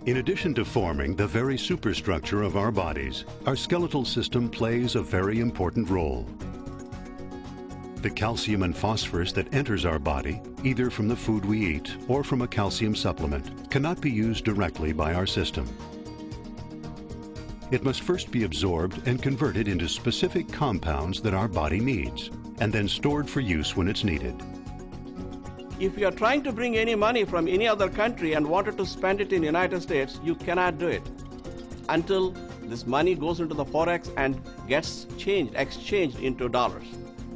In addition to forming the very superstructure of our bodies, our skeletal system plays a very important role. The calcium and phosphorus that enters our body, either from the food we eat or from a calcium supplement, cannot be used directly by our system. It must first be absorbed and converted into specific compounds that our body needs, and then stored for use when it's needed. If you are trying to bring any money from any other country and wanted to spend it in the United States, you cannot do it until this money goes into the forex and gets exchanged into dollars.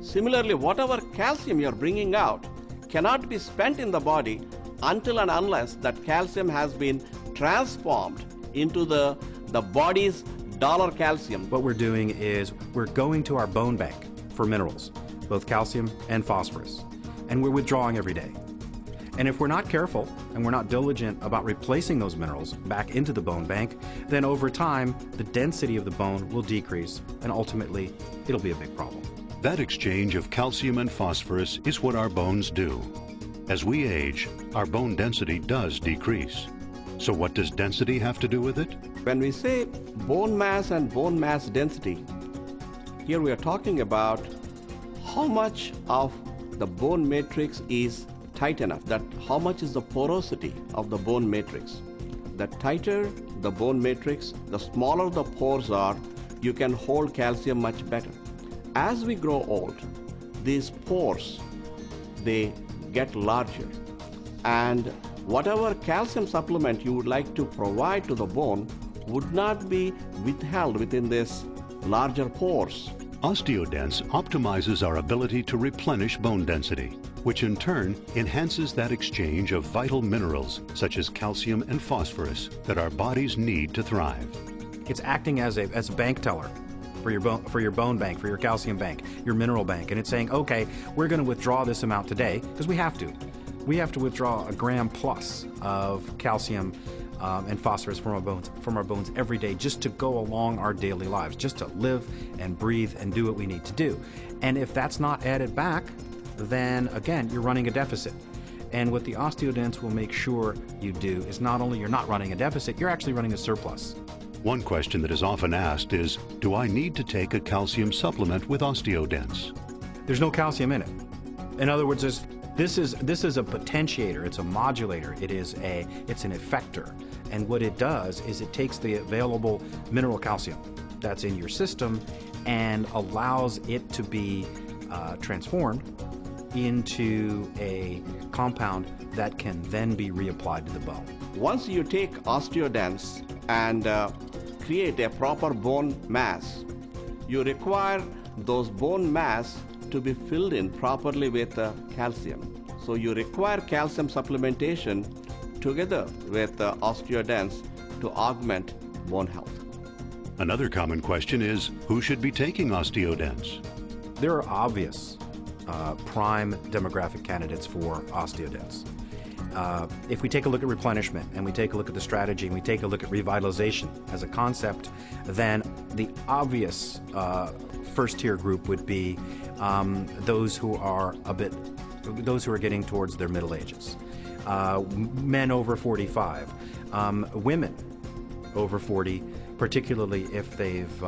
Similarly, whatever calcium you are bringing out cannot be spent in the body until and unless that calcium has been transformed into the body's dollar calcium. What we're doing is we're going to our bone bank for minerals, both calcium and phosphorus, and we're withdrawing every day. And if we're not careful and we're not diligent about replacing those minerals back into the bone bank, then over time the density of the bone will decrease, and ultimately it'll be a big problem. That exchange of calcium and phosphorus is what our bones do. As we age, our bone density does decrease. So what does density have to do with it? When we say bone mass and bone mass density, here we are talking about how much of the bone matrix is tight enough, that how much is the porosity of the bone matrix. The tighter the bone matrix, the smaller the pores are, you can hold calcium much better. As we grow old, these pores, they get larger, and whatever calcium supplement you would like to provide to the bone would not be withheld within this larger pores. Osteo Denx optimizes our ability to replenish bone density, which in turn enhances that exchange of vital minerals such as calcium and phosphorus that our bodies need to thrive. It's acting as a bank teller for your bone bank, for your calcium bank, your mineral bank, and it's saying, okay, we're going to withdraw this amount today because we have to. We have to withdraw a gram plus of calcium and phosphorus from our bones every day just to go along our daily lives, just to live and breathe and do what we need to do. And if that's not added back, then again, you're running a deficit. And what the Osteo Denx will make sure you do is not only you're not running a deficit, you're actually running a surplus. One question that is often asked is, do I need to take a calcium supplement with Osteo Denx? There's no calcium in it. In other words, this is a potentiator, it's a modulator, it's an effector. And what it does is it takes the available mineral calcium that's in your system and allows it to be transformed into a compound that can then be reapplied to the bone. Once you take Osteo Denx and create a proper bone mass, you require those bone mass to be filled in properly with calcium. So you require calcium supplementation together with Osteo Denx to augment bone health. Another common question is, who should be taking Osteo Denx? There are obvious prime demographic candidates for Osteo Denx. If we take a look at replenishment and we take a look at the strategy and we take a look at revitalization as a concept, then the obvious first tier group would be those who are getting towards their middle ages, men over 45, women over 40, particularly if they've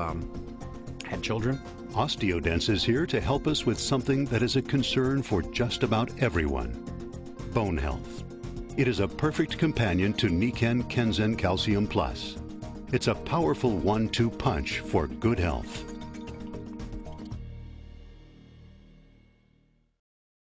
had children. Osteo Denx is here to help us with something that is a concern for just about everyone: bone health. It is a perfect companion to Nikken Kenzen Calcium Plus. It's a powerful 1-2 punch for good health.